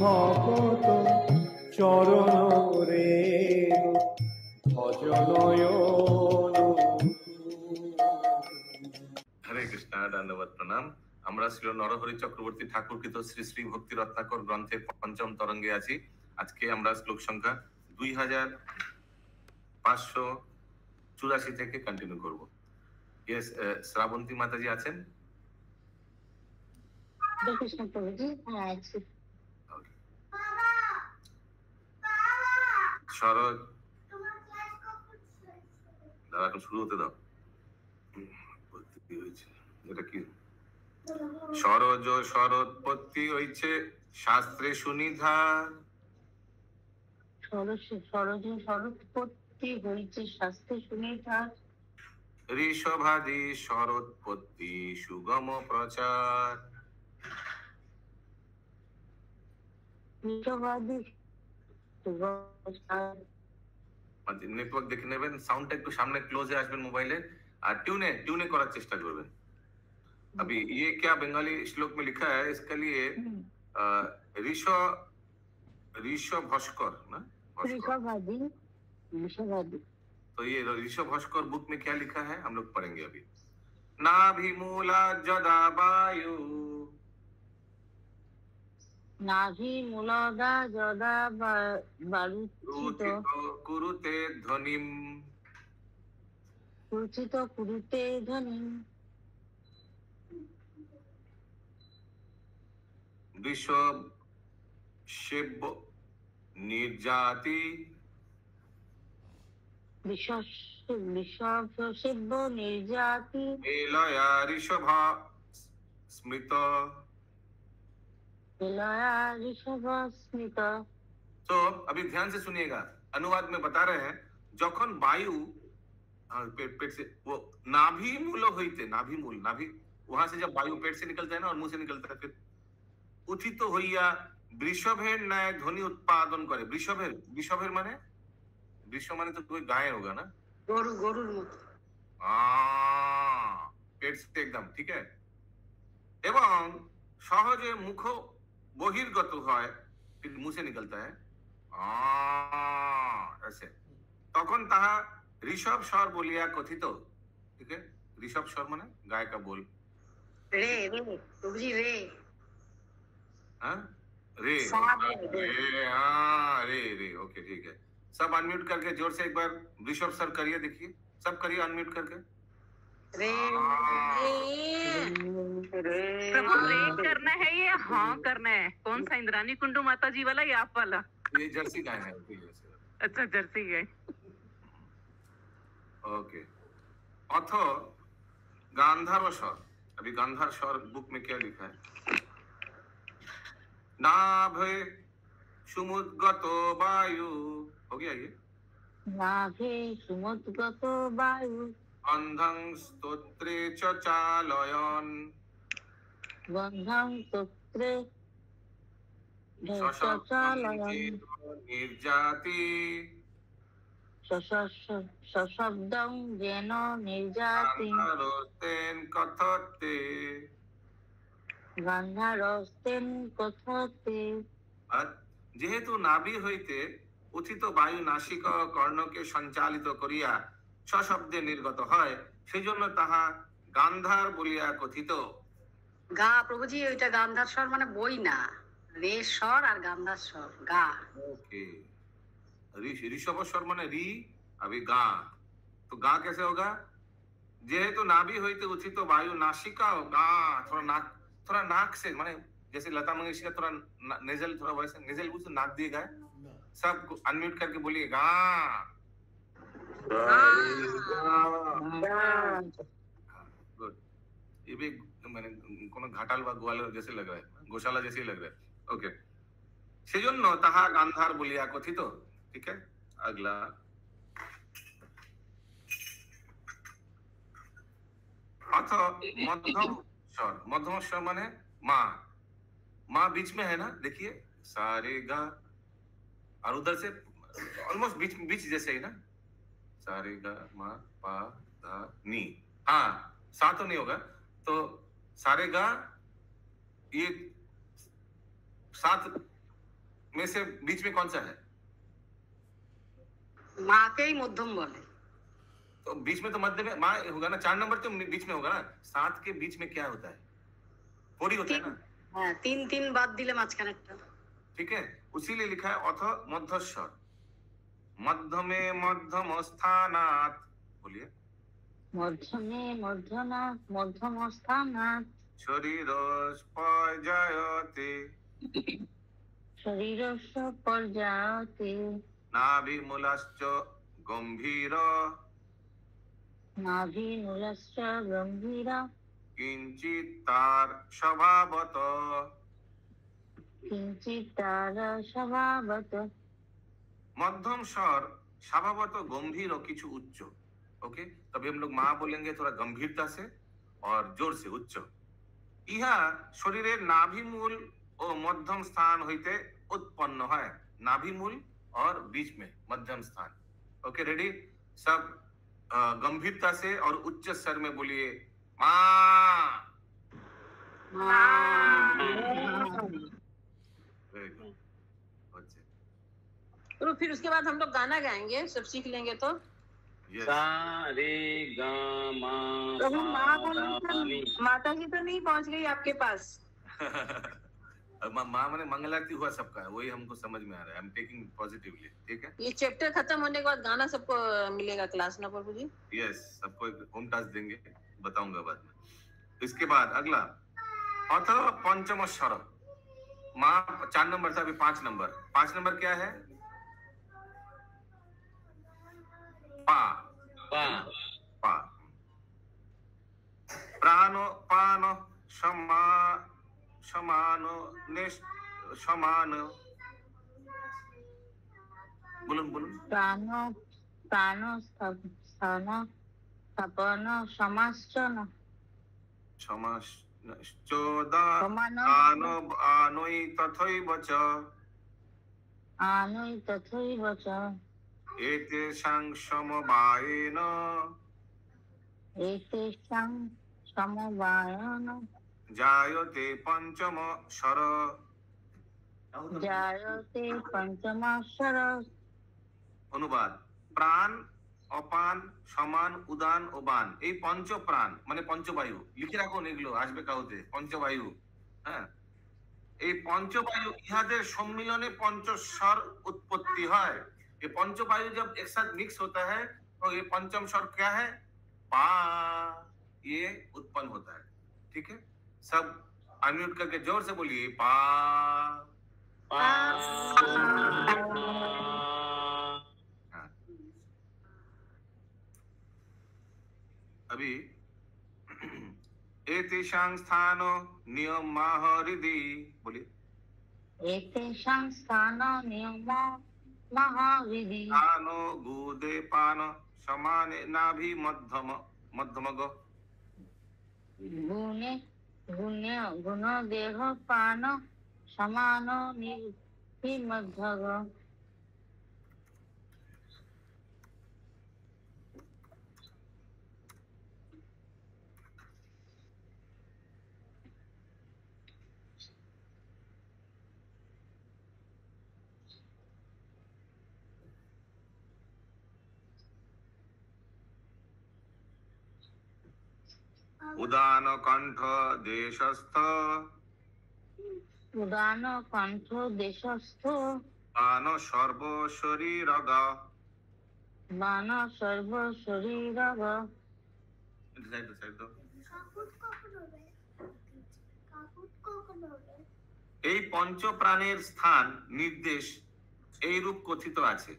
ভকত চরণ রেণু ভজনয়ন। হরে কৃষ্ণ, দণ্ডবত প্রণাম। আমরা ছিল নরহরি চক্রবর্তী ঠাকুরকৃত শ্রী শ্রী ভক্তি রত্নাকর গ্রন্থের পঞ্চম তরঙ্গে আছি। আজকে আমরা শ্লোক সংখ্যা 2584 থেকে কন্টিনিউ করব। ইয়েস, শ্রাবন্তী মাতাজি আছেন? শরৎ দাদা এখন শুরু হতে দাও। এটা কি? সরজ শরৎপত্তি হইছে শাস্ত্রে সুনিধান। সরজ শরৎপত্তি হইছে শাস্ত্রে সুনিধান। ঋষভাদি শরৎপত্তি সুগম প্রচার। ঋষভাদি সুগম প্রচার। নেটওয়ার্ক দেখে নেবেন, সাউন্ডটা একটু সামনে ক্লোজে আসবেন মোবাইলে, আর ट्यूने করার চেষ্টা করবেন। अभी ये क्या बंगाली श्लोक में लिखा है, इसके लिए ऋषभ भास्कर ना, ऋषभादी। तो ये ऋषभ भास्कर बुक में क्या लिखा है हम लोग पढ़ेंगे अभी। नाभिमूला जदा वायु, नाभिमूलदा जदा वायुचित कुरुते ध्वनिम, रुचित कुरुते ध्वनिम। ऋषभ शिव निर्जाति, ऋषभ शिव निर्जाति। मेलया ऋषभा स्मृत, मेलया ऋषभा स्मृत। तो अभी ध्यान से सुनिएगा, अनुवाद में बता रहे हैं जखन वायु पेट से वो नाभि मूल होते, नाभि मूल नाभि वहां से जब वायु पेट से निकलता है ना और मुंह से निकलता है, फिर उचित হইয়া বৃষভের ন্যায় ধ্বনি उत्पादन करे। বৃষভের মানে, বৃষ মানে तो कोई गाय होगा ना, গরুর মতো। पेट से एकदम ठीक है। এবং সহজে মুখ বহির্গত হয়, फिर मुंह से निकलता है ऐसे, তখন তাহা ঋষভ স্বর বলিয়া কথিত। ঠিক है, ऋषभ स्वर माने गाय का बोल। रे प्रभुजी रे, हाँ रे रे ओके ठीक है। सब अनम्यूट करके जोर से एक बार ऋषभ सर करिए, देखिए सब करिए अनम्यूट करके। रे प्रभु रे करना है या हाँ करना है? कौन सा, इंद्रानी कुंडू माता जी वाला या आप वाला? ये जर्सी गाय है। अच्छा जर्सी गाय, ओके। अथ गांधार स्वर, अभी गांधार स्वर बुक में क्या लिखा है। नाभे सुमुद्गत वायु, हो गया ये। नाभे सुमुद्गत वायु, गंधं स्तोत्रे च चालयन्, गंधं स्तोत्रे चालयन्। निर्जाति, सशब्दं येन निर्जाति। गन्धर्वस्तेन कथते, गन्धर्वस्तेन कथते। যেহেতু নাভি হইতে উচিত বায়ু নাসিকা ও কর্ণকে সঞ্চালিত করিয়া সশব্দে নির্গত হয়, সেই জন্য তাহা গান্ধার বলিয়া কথিত। গা প্রভুজি, ওইটা গান্ধার স্বর মানে বই না, রে স্বর আর গান্ধার স্বর গা। ओके, ऋषभ स्वर माने री, अभी गा, तो गा कैसे होगा। जेहेतु नाभि होइते उचित वायु नासिका हो, गा थोड़ा नाक से, माने जैसे लता मंगेशकर थोड़ा नेजल, थोड़ा वैसे नेजल कुछ नाक दिए गए। सब अनम्यूट करके बोलिए गा। गुड, ये भी मैंने कोनो घाटाल বা গোয়ালের जैसे लग रहा है, गोशाला जैसे लग रहा है। ओके, সেজন্য তাহা গান্ধার বলিয়া কথিত। ठीक है, अगला अथ मध्यम स्वर, मध्यम स्वर माने माँ, माँ बीच में है ना, देखिए सारे गा, और उधर से ऑलमोस्ट बीच जैसे ही ना, सारे गा मा पा धा नी। हाँ, सा तो नहीं होगा, तो सारे गा ये सात में से बीच में कौन सा है? মাকেই মধ্যম বলে। तो बीच में तो मध्य में माँ होगा ना, 4 नंबर तो बीच में होगा ना। 7 के बीच में क्या होता है? पोरी होता है ना। হ্যাঁ, 3 বাদ দিলে মাঝখানেরটা। ठीक है, उसीलिए लिखा है अथ मध्यस्वर मध्यमे मध्यम स्थानात्। बोलिए। মধ্যমে মধ্যনাথ মধ্যমস্থানাৎ शरीर पर्यायते শরীরস্য পর্যায়তে नाभिमूलश्च गंभीर নাভিমূলস্য গম্ভীরা किंचित तार स्वभावत। কিঞ্চিৎ তার স্বভাবত। मध्यम स्वर स्वभावत गंभीर और किछु उच्च। ओके, तभी हम लोग माँ बोलेंगे थोड़ा गंभीरता से और जोर से उच्च। इहा शरीरे नाभिमूल और मध्यम स्थान होते उत्पन्न है। नाभिमूल और बीच में मध्यम स्थान। Okay, ready? सब गंभीरता से और उच्च स्वर में बोलिए माँ। Very good. अच्छा, तो फिर उसके बाद हम लोग गाना गाएंगे, सब सीख लेंगे तो। यस। सा रे गा मा प्रभु पा माँ दा बोलो, नी। माता जी तो नहीं पहुंच गई आपके पास? माँ मैंने मंगलारती हुआ सबका है, वही हमको समझ में आ रहा है। I am taking positively. ठीक है, ये चैप्टर खत्म होने के बाद गाना सबको मिलेगा क्लास ना प्रभु जी? यस, सबको एक होम टास्क देंगे, बताऊंगा बाद में। इसके बाद अगला अथ पंचम स्वर। माँ 4 नंबर था, अभी 5 नंबर। 5 नंबर क्या है? पा। पा पा। प्राणो पानो समा समानो निष्ठ समान। बोलून बोलून। প্রাণ প্রাণ স্থান স্থাপন সমাশ্চন समाश्चोदा সমান आनो आनोई तथैव च আনৈ তথৈব চ एतेषां समवायेन এতেষাং সমবায়ন जायते पंचम स्वर। জায়তে পঞ্চমাক্ষর। অনুবাদ, প্রাণ অপান সমান উদান ও বান, এই পঞ্চ প্রাণ মানে পঞ্চবায়ু। লিখে রাখুন, এগুলো আসবে কাউতে। পঞ্চবায়ু, হ্যাঁ, এই পঞ্চবায়ু ইহাদের সম্মিলনে पंचस्वर उत्पत्ति है। ये पंचवायु जब एक साथ मिक्स होता है तो ये पंचम स्वर क्या है? पा। ये उत्पन्न होता है। ठीक है, सब अनम्यूट करके जोर से बोलिए पा। पा हाँ। अभी एतेषां स्थानो नियमाः हृदि। बोलिए। এতেষাং স্থান নিয়ম মহাবিধি स्थानो गुदे पान समाने नाभि मध्यम मध्यमग। গুণে গুণে গুণ দেহ পান সমান নির্মধ্যগ। उदान कंठ देशस्थ উদান কণ্ঠ দেশস্থ बान सर्व शरीरग। বান সর্ব শরীরগ। এই पंच प्राणेर स्थान निर्देश এই रूप कथित আছে।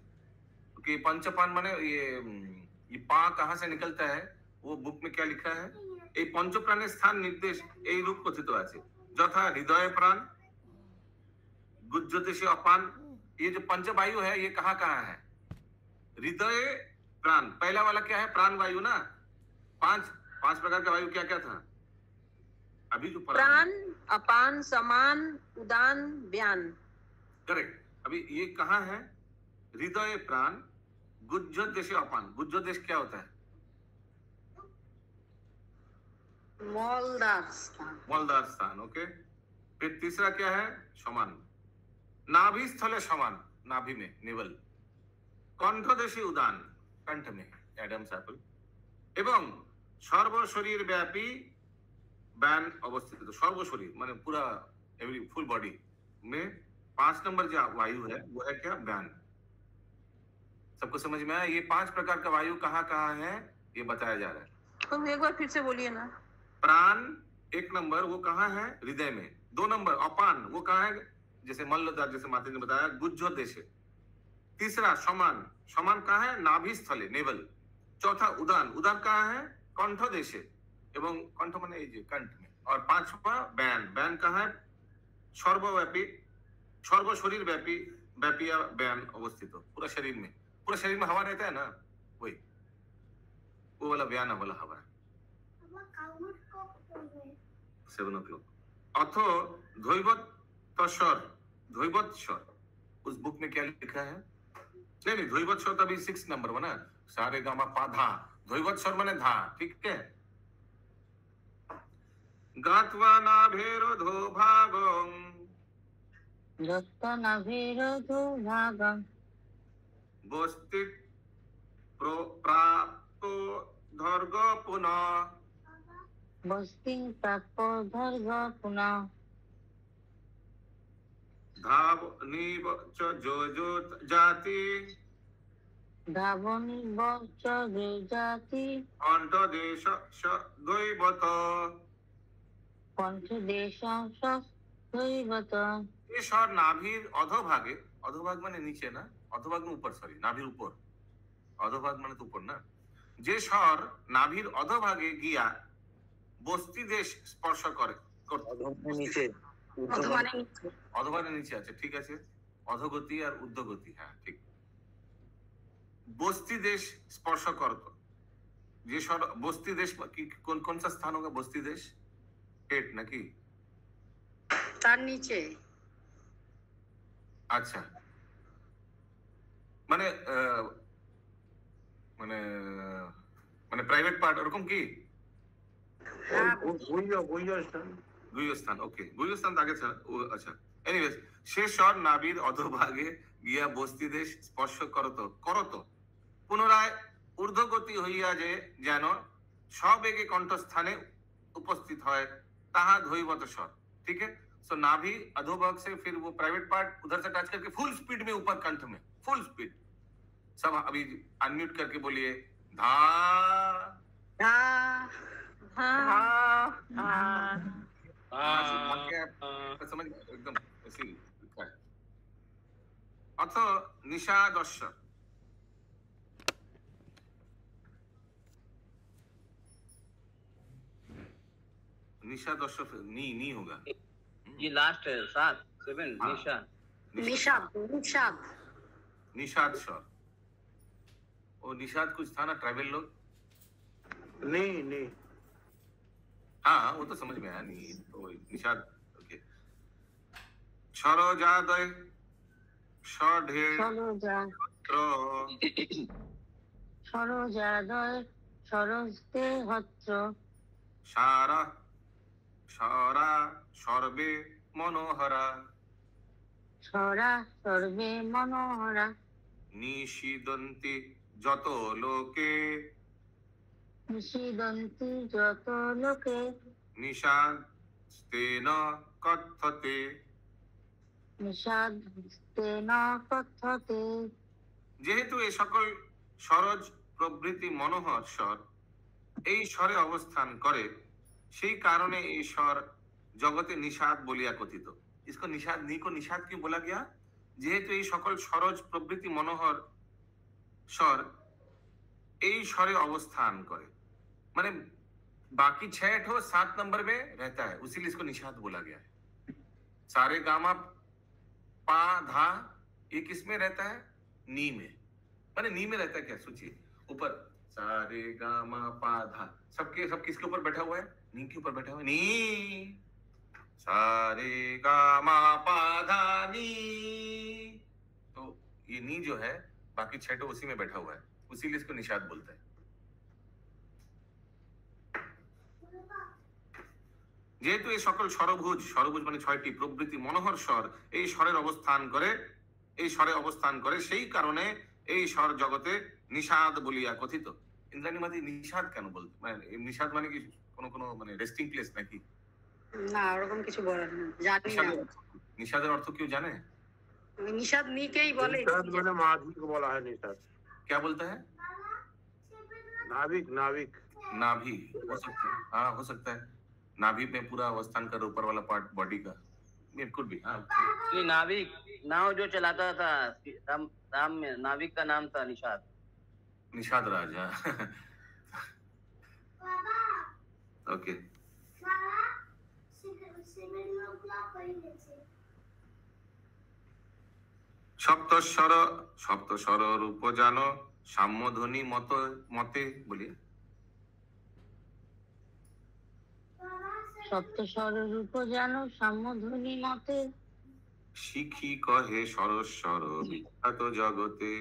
कि पंचपान माने ये पा कहाँ से निकलता है, वो बुक में क्या लिखा है? এই पंच प्राणेर स्थान निर्देश এই रूप कथित আছে। যথা हृदय प्राण, गुज्जोतिषी अपान। ये जो पंचवायु है ये कहाँ कहाँ है? हृदय प्राण, पहला वाला क्या है? प्राण वायु ना। 5 प्रकार का वायु क्या क्या था अभी जो पढ़ा? प्राण, अपान, समान, उदान, व्यान। करेक्ट। अभी ये कहाँ है? हृदय प्राण, गुज्जोतिषी अपान। गुज्जोतिष क्या होता है? মলদার স্থান। मलदार स्थान। ओके, फिर तीसरा क्या है? समान। नाभि स्थले समान, नाभि में नेवल, कंठदेशी उदान, कंठ में एडम्स एप्पल, एवं सर्व शरीर व्यापी बैन अवस्थित। तो सर्व शरीर माने पूरा एवरी फुल बॉडी में 5 नंबर जो वायु है वो है क्या? बैन। सबको समझ में आया? ये 5 प्रकार का वायु कहाँ कहाँ है ये बताया जा रहा है। तुम एक बार फिर से बोलिए ना। प्राण 1 नंबर वो कहाँ है? हृदय में। 2 नंबर अपान वो कहाँ है? जैसे मल्लदार, जैसे माता ने बताया गुज्जो देशे। तीसरा समान, समान कहाँ है? नाभि स्थले, नेवल। चौथा उदान, उदान कहाँ है? कंठ देशे, एवं कंठ माने ये जो कंठ में। और 5वां बैन, बैन कहाँ है? सर्वव्यापी, सर्व शरीर व्यापी, व्यापी या बैन अवस्थित हो पूरा शरीर में। पूरा शरीर में हवा रहता है ना, वही वो वाला बयान वाला हवा है। 7 o'clock। अथो ध्वैवत्स्वर, ध्वैवत्स्वर उस बुक में क्या लिखा है? नहीं, ध्वैवत्स्वर तभी 6 नंबर बना, सारे गामा पा धा, ध्वैवत्स्वर माने धा, ठीक है। गात्वा नाभेरोधो भागं, दत्तनाभिरोधो भागं, बोस्तित प्राप्तो धर्ग पुनः, बस्तिं प्राप्तो धर्ग पुनः, धावनीव च जो जाति, धावनीव च जाति, अंतदेश द्वैवत। कंठदेश दैवत। ये स्वर नाभिर अधोभागे, अधोभाग माने नीचे ना, अधोभाग में ऊपर, सॉरी नाभिर ऊपर, अधोभाग माने तो ऊपर ना। जे स्वर नाभिर अधोभागे गিয়া বস্তি দেশ স্পর্শ করে, नीचे অধোভাগে নিচে আছে, ঠিক আছে। অধোগতি আর ঊর্ধ্বগতি, হ্যাঁ ঠিক। বস্তি দেশ স্পর্শ করত, যে স্বর বস্তি দেশ কি কোন सा स्थान होगा? बस्ती देश पेट নাকি? তার নিচে। আচ্ছা, মানে মানে মানে প্রাইভেট পার্ট এরকম কি? গুহ্য স্থান, ওকে, গুহ্য স্থান আগে ছিল ও, আচ্ছা। এনিওয়েজ, সে স্বর নাভির অধোভাগে গিয়া বস্তি দেশ স্পর্শ করত করত, পুনরায় ঊর্ধ্বগতি হইয়া যে যেন সবেগে কণ্ঠস্থানে উপস্থিত হয়, তাহা ধ্বৈবত স্বর, ठीक है। सो नाभि अधोभाग से फिर वो प्राइवेट पार्ट उधर से टच करके फुल स्पीड में ऊपर कंठ में, फुल स्पीड। सब अभी अनम्यूट करके बोलिए, धा ধা समझ एकदम ऐसी लिखा है। अथ निषादस्य, निषादस्य नी होगा। ये लास्ट है 7 7 हाँ। निशा নিষাদ, নিষাদ। निषाद स्वर। वो निषाद कुछ था ना, ट्राइबल लोग। नहीं हाँ वो तो समझ में आया, नहीं तो निषाद, ओके। सरोजादय षढेर সরোজাদয় সরস্তে হচ্ছ, সারা সরা সর্বে মনোহরা, সরা সর্বে মনোহরা, নিশিদন্তি যত লোকে, নিষিদন্তি যত লোকে, নিষাস্তেন কথ্যতে। নিষাদ্তেন কথ্যতে। যেহেতু এই সকল সরজ প্রভৃতি মনোহর স্বর এই স্বরে অবস্থান করে, সেই কারণে এই স্বর জগতে নিষাদ বলিয়া কথিত। इसको निषाद नी को निषाद क्यों बोला गया? যেহেতু এই সকল সরজ প্রভৃতি মনোহর স্বর এই স্বরে অবস্থান করে, মানে बाकी 6 ठो 7 नंबर में रहता है, उसीलिए इसको निषाद बोला गया है। सारे गामा पा धा ये किस में रहता है? नी में, माने नी में रहता है क्या? सोचिए, ऊपर सारे गामा पा धा, सब किसके ऊपर बैठा हुआ है? नी के ऊपर बैठा हुआ है। नी सारे गामा पा धा नी, तो ये नी जो है बाकी 6 ठो उसी में बैठा हुआ है, उसीलिए इसको निषाद बोलते हैं। যেহেতু এই সকল স্বরভুজ, স্বরভুজ মানে 6টি প্রবৃত্তি মনোহর স্বর এই স্বরে অবস্থান করে, সেই কারণে এই স্বর জগতে নিষাদ বলিয়া কথিত। ইন্দ্রাণী মাঝি নিষাদ কেন বলতে, মানে নিষাদ মানে কি কোনো মানে রেস্টিং প্লেস নাকি? না, ওরকম কিছু বলার না, জানি না। নিষাদের অর্থ কেউ জানে? নিষাদ নিকেই বলে। निषाद मैंने माधवी को बोला है निषाद। क्या बोलता है? नाविक नाविक नाभि हो सकता है, हाँ हो सकता है। नाभि में पूरा अवस्थान कर ऊपर वाला पार्ट बॉडी का, इट कुड बी। हाँ, ये नाविक नाव जो चलाता था राम में, नाविक का नाम था निषाद। निषाद राज, हाँ। ओके, সপ্তস্বর রূপ জানো সাম্যধ্বনি মতে বলিए। সপ্তস্বর রূপ জানো সাম্যধ্বনি মতে, শিখি কহে সরস্বর বিখ্যাত জগতে।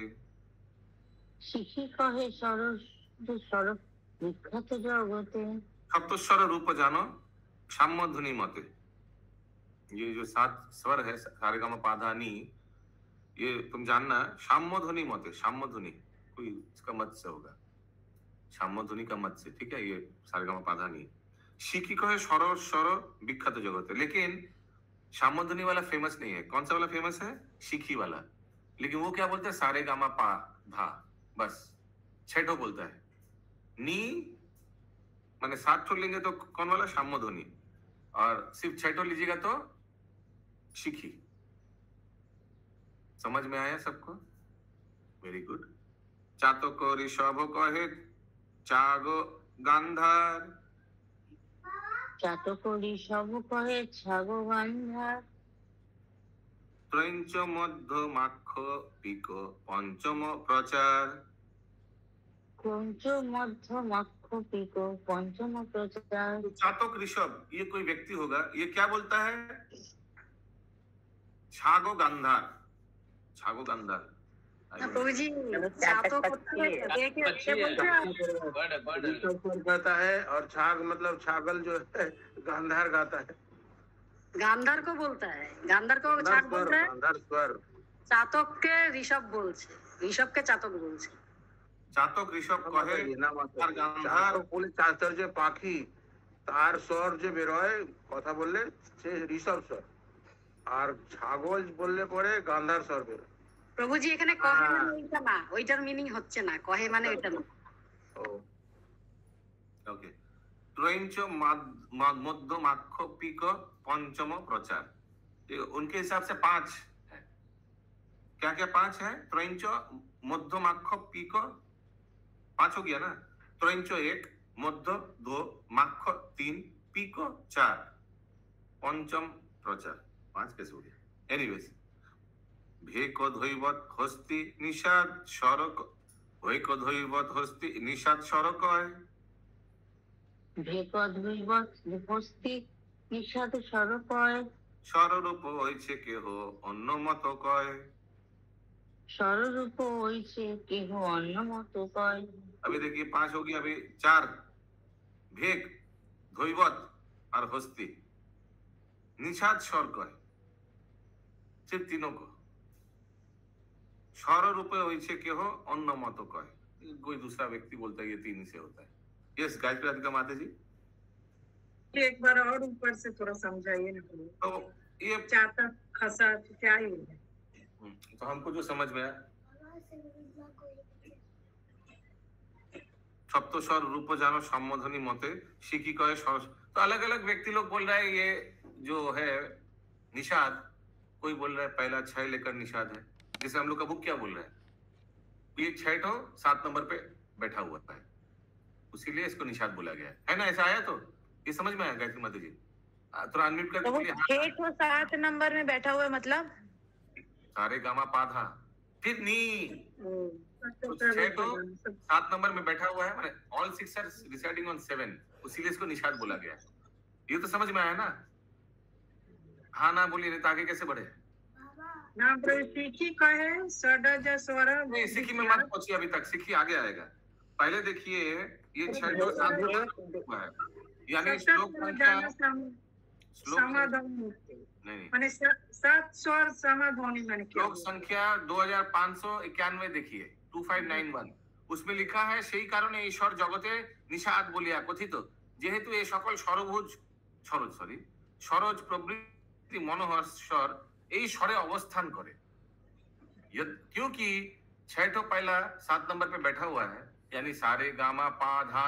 শিখি কহে সরস্বর বিখ্যাত জগতে। सप्तस्वर रूप जानो साम्यध्वनि मते। ये जो 7 स्वर है सारेगामा पाधा नी, ये तुम जानना साम्यध्वनि मते। साम्यध्वनि कोई इसका मत से होगा, साम्यध्वनि का मत से, ठीक है। ये सारेगामा पाधा नी शिखी को है सर विख्यात जगत, लेकिन साम्यध्वनि वाला फेमस नहीं है। कौन सा वाला फेमस है? शिखी वाला। लेकिन वो क्या बोलता है? सारेगामा पा धा, बस 6 ठो बोलता है। नी माने 7 ठो लेंगे तो कौन वाला? साम्यध्वनि। और सिर्फ 6 ठो लीजिएगा तो शिखी। समझ में आया सबको? Very good. चातक ऋषभ कहे चागो गांधार। চাতক ঋষভ কহে ছাগো গান্ধার। ত্রৈঞ্চ মধ্য মাক্ষ পিক পঞ্চম প্রচার। क्रंच मध्य मक्ष पिक पंचम प्रचार। चातक ऋषभ ये कोई व्यक्ति होगा, ये क्या बोलता है? छागो गांधार। छागो गांधार प्रभु जी, चातक कहता है, और छाग मतलब छागल जो है गांधार गाता है। गांधार को बोलता है, गांधार को छाग बोलता है। गांधार स्वर। चातक के ऋषभ बोलছে, ঋষভ के চাতক বলছে। চাতক ঋষভ কহে আর গান্ধার বলে চাতর যে পাখি, তার স্বর যে বেরোয় কথা বললে সে ঋষভ স্বর, আর ছাগল বললে পরে গান্ধার স্বর বেরোয়। প্রভু জি, এখানে কহে মানে ওইটা না, ওইটার মিনিং হচ্ছে না, কহে মানে ওইটা না। ओके। त्रैंच मध्य माक्ष पिक पंचम प्रचार, उनके हिसाब से 5 है। क्या क्या 5 है? त्रैंच मध्य माक्ष पिक 5 हो गया ना। त्रैंच 1, मध्य 2, माक्ष 3, पिक 4, पंचम प्रचार 5 कैसे हो गया? एनीवेज, भेक धैवत हस्ति निषाद स्वरक। भेक धैवत हस्ति निषाद स्वरक है। भेक धैवत हस्ति निषाद स्वरक है। स्वररूप হইছে কেহ অন্য মত কয়। स्वररूप হইছে কেহ অন্য মত কয়। अभी देखिए 5 हो गया, अभी 4 भेक धैवत और हस्ति निषाद स्वर कहे, सिर्फ तीनों को। स्वर रूपे होइछे केह अन्य मत कहे, कोई दूसरा व्यक्ति बोलता है, ये 3 से होता है। यस गायत्री राधिका माता जी, एक बार और ऊपर से थोड़ा समझाइए ना। तो ये चातक खसा क्या ही है? तो हमको जो समझ में आया, सप्तस्वर रूप जानो साम्यध्वनि मते शिखी कहे सरस। तो अलग अलग व्यक्ति लोग बोल रहे हैं ये जो है निषाद, कोई बोल रहा है पहला 6 लेकर निषाद है। जैसे हम लोग का बुक क्या बोल रहा है, ये 6 ठो 7 नंबर पे बैठा हुआ है, उसीलिए इसको निषाद बोला गया है ना? ऐसा आया? तो ये समझ में आया गायत्री माता जी? थोड़ा अनम्यूट करके बोलिए। 6 तो 7 नंबर में बैठा हुआ है, मतलब सारे गामा पाधा फिर नी, तो 6 तो 7 नंबर में बैठा हुआ है, माने ऑल 6 आर रिसाइडिंग ऑन 7, इसीलिए इसको निषाद बोला गया है। ये तो समझ में आया ना? हाँ ना बोलिए, नहीं तो आगे कैसे बढ़े? ना प्रभु, सीखी कहे सडज स्वर। नहीं, सीखी में मत पहुंचिए अभी तक, सीखी आगे आएगा। पहले देखिए ये 6 तो 7 हुआ है, यानी श्लोक संख्या श्लोक समाधान नहीं, माने 7 स्वर समाधानी माने क्या? श्लोक संख्या 2591 देखिए 2591 उसमें लिखा है সেই কারণে ঈশ্বর জগতে নিষাদ বলিয়া কথিত যেহেতু এই সকল সরজ প্রবৃত্তি মনোহর এই স্বরে অবস্থান করে क्योंकि 6 तो पहला 7 नंबर पे बैठा हुआ है यानी सारे गामा पा धा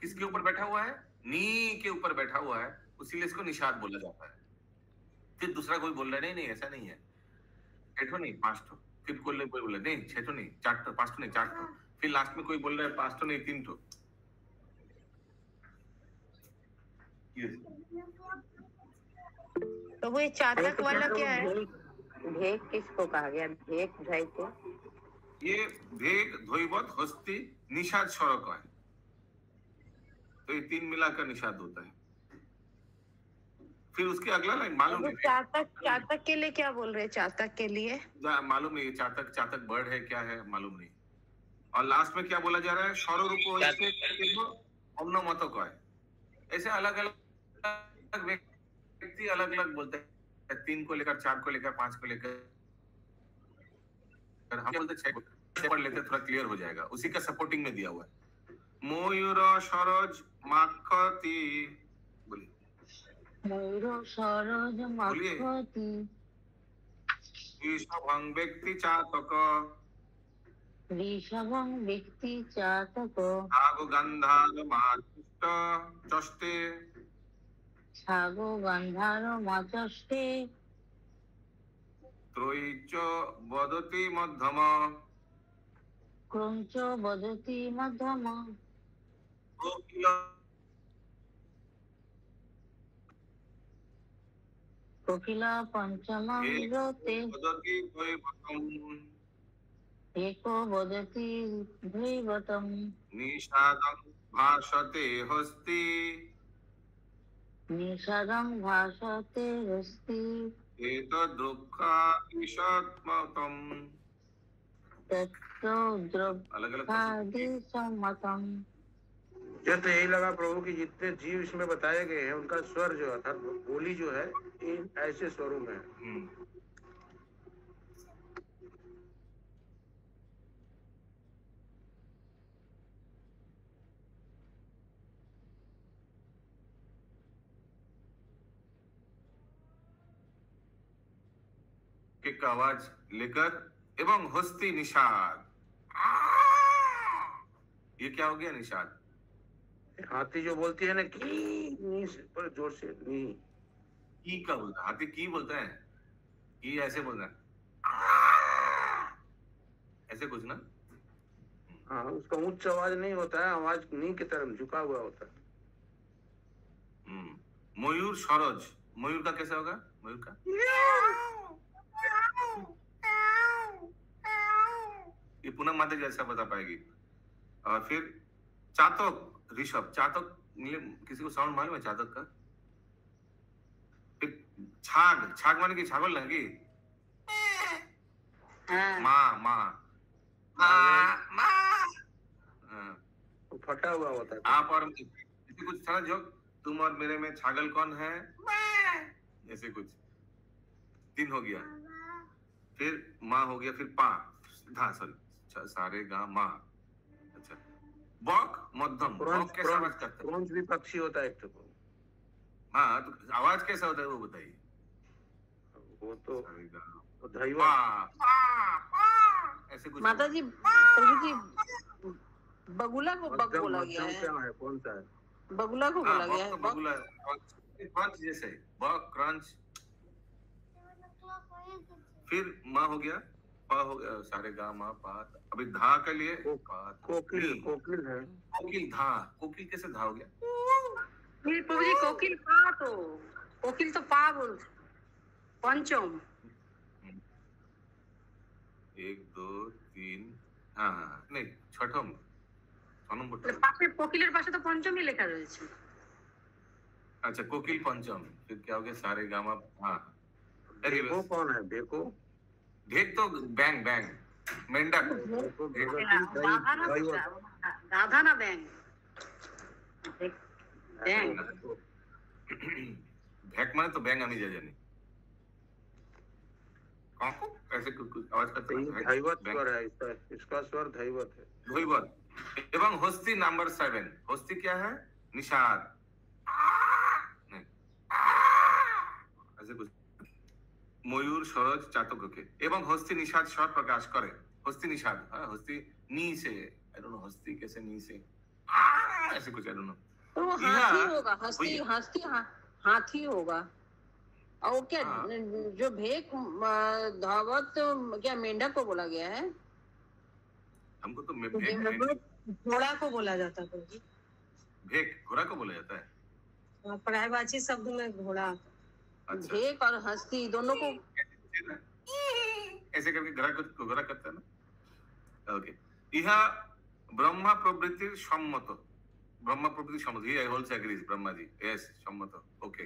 किसके ऊपर बैठा हुआ है नी के ऊपर बैठा हुआ है इसीलिए इसको निषाद बोला जाता है। फिर दूसरा कोई बोल रहा है नहीं ऐसा नहीं है 6 तो नहीं 5 तो फिर कोई बोल रहा है नहीं 6 तो नहीं 4 तो 5 तो नहीं 4 तो फिर लास्ट में कोई बोल रहा है 5 तो नहीं 3 तो तो वो ये चातक वाला क्या है? भेग किसको कहा गया? भेग भाई को ये भेग धोइबत हस्ती निषाद स्वरक है तो ये 3 मिलाकर निषाद होता है। फिर उसके अगला लाइन मालूम तो नहीं चातक के लिए क्या बोल रहे हैं? चातक के लिए मालूम नहीं चातक बर्ड है क्या है मालूम नहीं। और लास्ट में क्या बोला जा रहा है स्वर रूप अन्य मत का है। ऐसे अलग अलग व्यक्ति अलग अलग बोलते हैं 3 को लेकर 4 को लेकर 5 को लेकर हम बोलते 6 पढ़ लेते थोड़ा क्लियर हो जाएगा उसी का सपोर्टिंग में दिया हुआ है। मयूर सरोज माखती बोलिए मयूर सरोज माखती ऋषभं व्यक्ति चातक ऋषभं व्यक्ति चातक आगो गंधार मातुष्ट चष्टे छागो गंधार माचष्टे त्रयीच वदति मध्यम क्रंच वदति मध्यम कोकिला पंचम विरते वदति द्वैवतम् एको वदति द्वैवतम् निषादं भाषते हस्ति निषादं भाषते हस्ति एतद्रुक्खा ईषत्मतम् तत्तो द्रव्यादि सम्मतम्। जैसे यही लगा प्रभु की जितने जीव इसमें बताए गए हैं उनका स्वर जो अर्थात बोली जो है इन ऐसे स्वरों में है। एक आवाज लेकर एवं हस्ती निषाद ये क्या हो गया निषाद हाथी जो बोलती है ना की पर जोर से नी की का बोलता है हाथी की बोलता है की ऐसे बोलता है ऐसे कुछ ना हाँ उसका उच्च आवाज नहीं होता है आवाज नी की तरफ झुका हुआ होता है। मयूर सरोज मयूर का कैसा होगा मयूर का ये पूनम माता जैसा बता पाएगी। और फिर चातक ऋषभ चातक किसी को साउंड मालूम है चातक का। फिर छाग छाग माने की छागल लगी माँ माँ फटा हुआ होता है। आप और ऐसे कुछ था जो तुम और मेरे में छागल कौन है ऐसे कुछ 3 हो गया। फिर माँ हो गया फिर पा धा सॉरी सारे गा माँ। अच्छा बॉक मध्यम बॉक कैसा आवाज करता है क्रंच भी पक्षी होता है एक तो। हाँ तो आवाज कैसा होता है वो बताइए। वो तो ऐसे कुछ माता जी प्रभु जी बगुला को बग बोला गया है। कौन सा है बगुला को बोला गया है बगुला क्रंच जैसे बॉक क्रंच। फिर माँ हो गया पा हो गया सारे गा माँ पा। अभी धा के लिए कोकिल कोकिल है कोकिल धा कोकिल कैसे धा हो गया प्रभु जी कोकिल पा तो कोकिल तो पा बोल पंचम 1 2 3 हाँ नहीं छठम 6 नंबर পাশে কোকিলের পাশে তো পঞ্চমই লেখা রয়েছে। अच्छा कोकिल पंचम फिर क्या हो गया सारे गामा हाँ भेको कौन है भेको ढेक तो बैंग बैंग मेंढक गाधा ना बैंग बैंग भैक माने तो बैंग আমি যা জানি काको ऐसे कुछ आवाज करते ये हैं धैवत स्वर है, इसका स्वर धैवत है। धैवत एवं हस्ती नंबर 7 हस्ती क्या है निषाद नहीं ऐसे कुछ मयूर सरोज चातक के एवं हस्ती निषाद स्वर प्रकाश करे हस्ती निषाद हाँ हस्ती नी से आई डोंट नो हस्ती कैसे नी से ऐसे कुछ आई डोंट नो तो वो हाथी होगा, हस्ती हस्ती हाथी होगा। और वो क्या जो भेक धावत क्या मेंढक को बोला गया है? हमको तो घोड़ा को बोला जाता है जी। भेक घोड़ा को बोला जाता है पर्यायवाची शब्द में घोड़ा। अच्छा भेक और हस्ती दोनों को ऐसे करके घोड़ा करता है ना ओके इहा ब्रह्मा प्रवृत्ति सम्मत ब्रह्मा प्रवृत्ति सम्मत ही I also agrees Brahma ji yes सम्मत ओके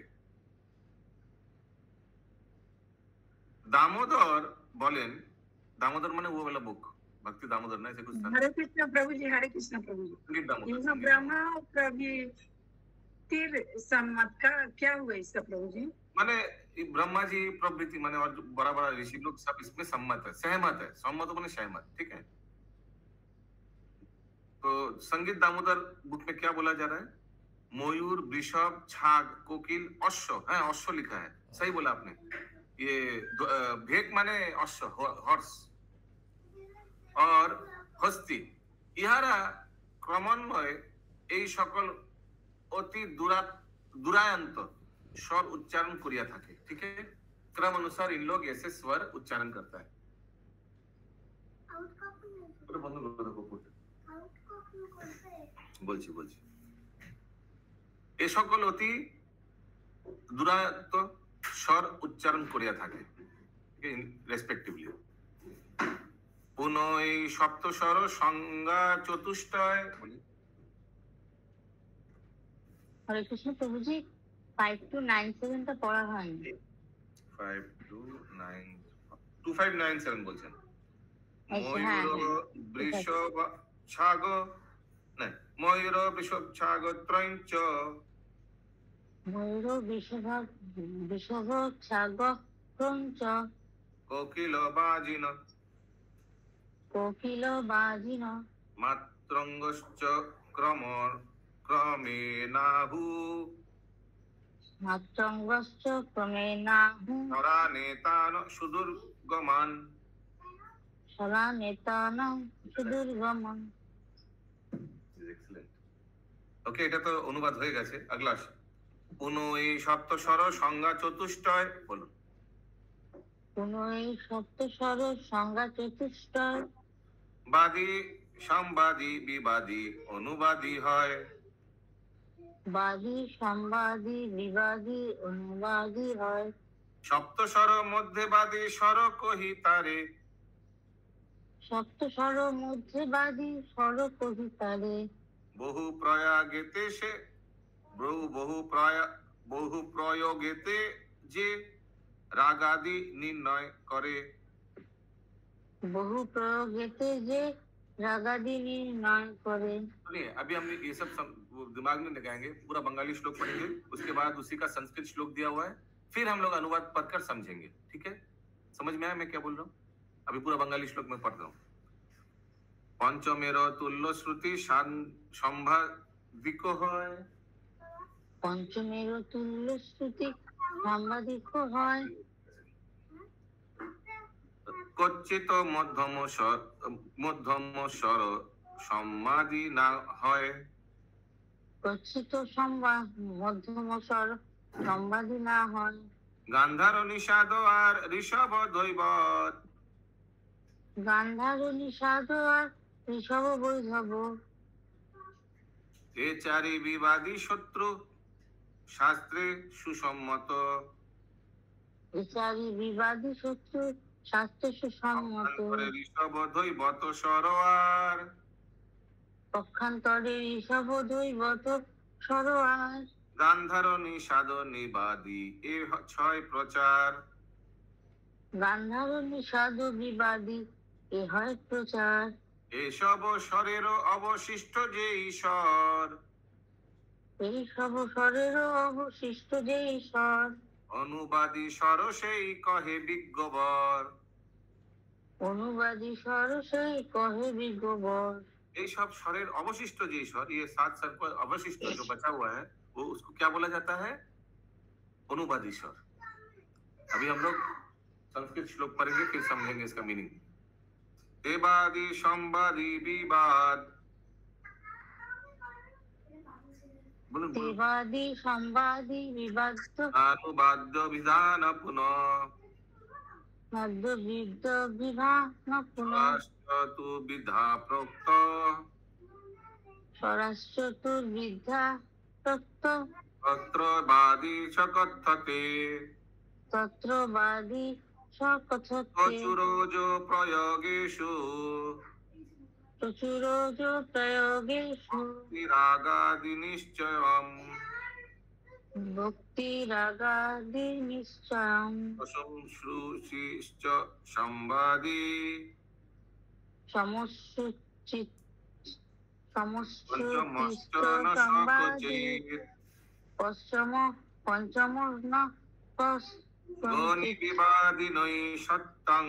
दामोदर बोलेन दामोदर माने वो वाला बुक भक्ति दामोदर ना ऐसे कुछ था हरे कृष्ण प्रभु जी, हरे कृष्ण प्रभु जी। संगीत दामोदर यहाँ संगीत ब्रह्मा प्रवृत्ति सम्मत का क्या हुआ इसका प्रभु जी? माने ये ब्रह्मा जी प्रवृत्ति माने और बड़ा बड़ा ऋषि लोग सब इसमें सम्मत है सम्मत माने सहमत ठीक है। तो संगीत दामोदर बुक में क्या बोला जा रहा है मयूर वृषभ छाग कोकिल अश्व है अश्व लिखा है सही बोला आपने ये भेक माने अश्व हॉर्स और हस्ती ইহারা ক্রমান্বয়ে এই সকল অতি दुरायंत स्वर उच्चारण करिया থাকে ठीक है क्रम अनुसार इन लोग ऐसे स्वर उच्चारण करता है বলছি এই সকল অতি দুরায়ন্ত স্বর উচ্চারণ করিয়া থাকে রেসপেক্টিভলি পুনঃ এই সপ্তস্বর সংজ্ঞা চতুষ্টয় हरे कृष्ण प्रभु जी 5 to 9 টা পড়া হয়নি 2597 বলছেন ময়ূর বৃষভ ছাগ না ময়ূর বৃষভ ছাগ ত্রয়ঞ্চ ময়ূর বৃষভ ছাগ ত্রয়ঞ্চ কোকিল বাজিন মাত্রঙ্গশ্চ ক্রমেনাহু সরানেতান সুদুর্গমান ওকে এটা তো অনুবাদ হয়ে গেছে আগলা পুনঃ এই সপ্তস্বর সংজ্ঞা চতুষ্টয় বলুন পুনঃ এই সপ্তস্বর সংজ্ঞা চতুষ্টয় বাদী সম্বাদী বিবাদী অনুবাদী হয় বাদী সম্বাদী বিবাদী অনুবাদী হয় সপ্তস্বর মধ্যে বাদী স্বর কহিতারে সপ্তস্বর মধ্যে বাদী স্বর কহিতারে বহু প্রয়োগেতে যে রাগাদি নির্ণয় করে বহু প্রয়োগেতে যে रागादि निर्णय करे। सुनिए अभी हम ये सब दिमाग में लगाएंगे पूरा बंगाली श्लोक पढ़ेंगे उसके बाद उसी का संस्कृत श्लोक दिया हुआ है फिर हम लोग अनुवाद पढ़कर समझेंगे ठीक है समझ में आया मैं क्या बोल रहा हूँ अभी पूरा बंगाली श्लोक में पढ़ रहा हूँ पंचमेर तुल्य श्रुति संवादिक হয় पंचमेर तुल्य श्रुति संवादिक হয় কচ্ছিত মধ্যম স্বর সম্মাদি না হয় কচ্ছিত মধ্যম স্বর সম্বাদী না হয় গান্ধার নিষাদ আর ঋষভ দৈবত গান্ধার নিষাদ আর ঋষভ বৈধব এ চারি বিবাদী শত্রু শাস্ত্রে সুসম্মত এ চারি বিবাদী শত্রু শাস্ত্রে সুসম্মত ঋষভ দৈবত সরোয়ার পক্ষান্তরে ঋষভ দৈবত সরোয়ার গান্ধার নিষাদ নিবাদী এ ছয় প্রচার গান্ধার নিষাদ বিবাদী এ হয় প্রচার এসব স্বরের অবশিষ্ট যে ঈশ্বর এই সব স্বরেরও অবশিষ্ট যেই স্বর, অনুবাদী স্বর সেই কহে বিজ্ঞবর। অনুবাদী স্বর সেই কহে বিজ্ঞবর। এই सब स्वरेर अवशिष्ट जो स्वर, ये 7 स्वर को अवशिष्ट जो बचा हुआ है वो उसको क्या बोला जाता है? अनुवादी स्वर। अभी हम लोग संस्कृत श्लोक पढ़ेंगे फिर समझेंगे इसका मीनिंग। देवादि संवादी विवाद, बोलो देवादि संवादी विवाद अनुवाद्य विधान पुनः मध्य विद्ध विधान पुनः तु विधा प्रोक्त स्वराश्चतुर्विधा तत्व तत्र वादी च कथते तत्र वादी स कथते प्रचुरोजो प्रयोगेषु प्रचुरोजो प्रयोगेषु रागादि निश्चयम् भक्ति रागादि निश्चयम् प्रशंसुषिश्च संवादी समश्रुचित् पंचमश्च न संवादी सकुचित् पंचम न गौनि विवादिनै सत्तं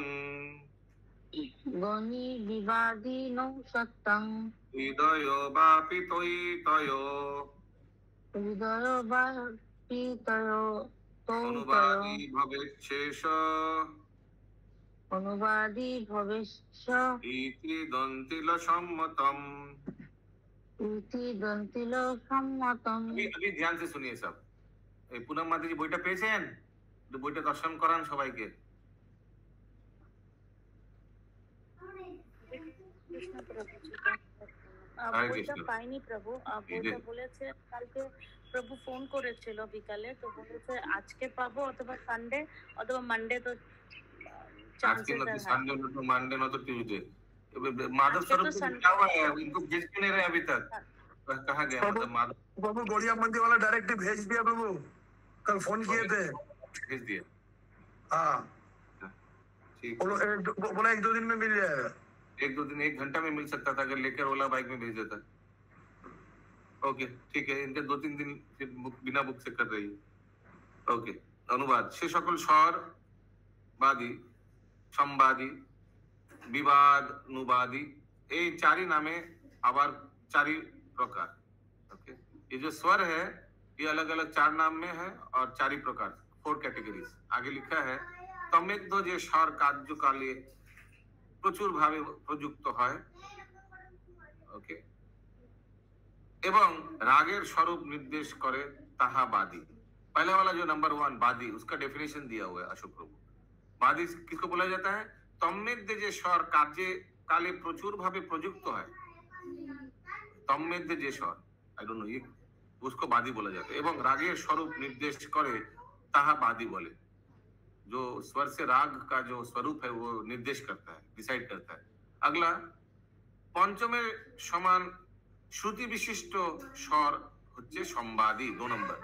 गौनि विवादिनो सत्तं हृदयो वापि त्वयि तयो हृदय वापितयो अनुवादी भवेच्छेष अनुवादी भवेश्च इति दन्तिल सम्मतम्। इति दन्तिल सम्मतम्। अभी ध्यान से सुनिए सब। এই পুনম মাতাজি বইটা পেয়েছেন? তো বইটা দর্শন করান সবাইকে। বইটা পাইনি প্রভু, বইটা বলেছে কালকে প্রভু ফোন করেছিল বিকালে, তো বলেছে আজকে পাবো অথবা সানডে অথবা মানডে, তো আজকে না তো সানডे না तो मंडे ना तो ट्यूसडे। माधव स्वरूप क्या हुआ है? इनको भेज क्यों नहीं रहे अभी तक? कहाँ गया मतलब माधव? प्रभु गोड़िया मंदिर वाला डायरेक्ट भेज दिया प्रभु, कल फोन किए थे। भेज दिया। हाँ ठीक। बोला 1-2 दिन में मिल जाएगा। 1-2 दिन 1 घंटा में मिल सकता था अगर लेकर ओला बाइक में भेज देता। ओके ठीक है, इनके 2-3 दिन फिर बिना बुक से कर रही है। ओके अनुवाद से सकल स्वर बादी संवादी विवाद नुवादी এই চারি নামে আবার চারি प्रकार। ओके ये जो स्वर है ये अलग अलग 4 नाम में है और 4 प्रकार 4 कैटेगरीज। आगे लिखा है तमेद्ध যে স্বর কার্যকালে প্রচুর ভাবে প্রযুক্ত হয়। ওকে এবং রাগের স্বরূপ निर्देश করে তাহা বাদী। पहले वाला जो नंबर 1 बादी, उसका डेफिनेशन दिया हुआ है अशोक प्रभु। बादी किसको बोला जाता है? तमेद्ध যে স্বর কার্যে কালে প্রচুর ভাবে প্রযুক্ত হয়। तमेद्ध যে স্বর, आई डोंट नो, ये उसको बादी बोला जाता है। এবং রাগের স্বরূপ निर्देश করে তাহা বাदी बोले। जो स्वर से राग का जो स्वरूप है वो निर्देश करता है, डिसाइड करता है। अगला पंचमेर समान श्रुति विशिष्ट स्वर হচ্ছে संवादी 2 नंबर।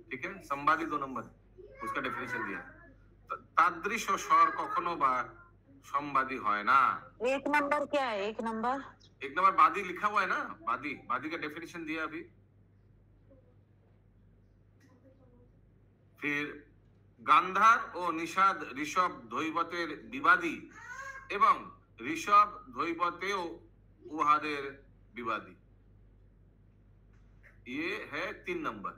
ठीक है, संवादी 2 नंबर, उसका डेफिनेशन दिया। तादृश स्वर कखनो বা संवादी হয় না। 1 नंबर क्या है? 1 नंबर 1 नंबर बादी लिखा हुआ है ना, बादी। बादी का डेफिनेशन दिया अभी। फिर গান্ধার ও নিষাদ ঋষভ ধৈবতের বিবাদী এবং ঋষভ ধৈবতেও উহাদের বিবাদী। ये है 3 नंबर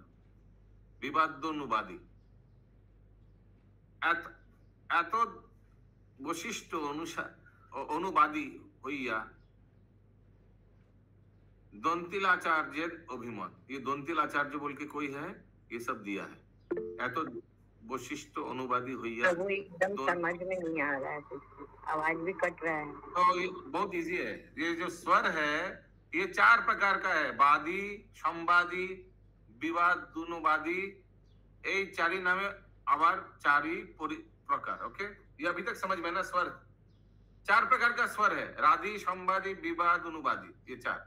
বিবাদ্যনুবাদী। এত বৈশিষ্ট্য অনুবাদী হইয়া दंतिलाचार्य अभिमत। ये दंतिलाचार्य बोल के कोई है, ये सब दिया है। एत वशिष्ठ अनुवादी हुई है। एकदम समझ में नहीं आ रहा है, आवाज भी कट रहा है। तो ये बहुत इजी है। ये जो स्वर है ये 4 प्रकार का है, बादी संवादी विवाद दुनुवादी। এই 4 नामे আবার 4 प्रकार। ओके ये अभी तक समझ में ना? स्वर 4 प्रकार का स्वर है, राधी संवादी विवाद अनुवादी, ये 4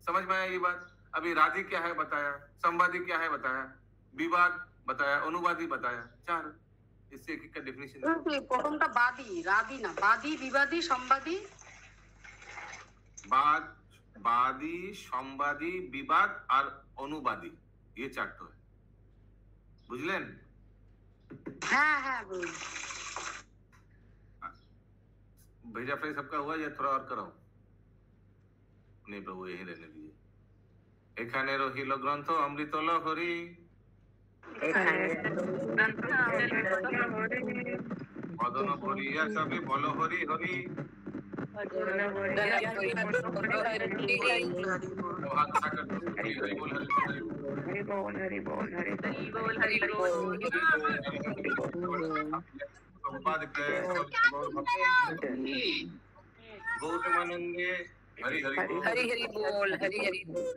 समझ में आया ये बात? अभी राधी क्या है बताया, संवादी क्या है बताया, विवाद बताया, अनुवादी बताया, 4। इससे एक का डेफिनेशन। প্রথমটা বাদী, রাদি না, বাদী বিবাদী संवादी। বাদী संवादी विवाद और অনুবাদী ये चारटो है बुझलेन হ্যাঁ হ্যাঁ প্রভু भेजा फ्राई सबका हुआ या थोड़ा और कराऊं नहीं प्रभु यही रहने दीजिए এখানে রহিল গ্রন্থ অমৃত লহরী বদন ভরিয়া সবে বল হরি হরি गौतमानंदे हरि हरि हरि हरि बोल हरि हरि बोल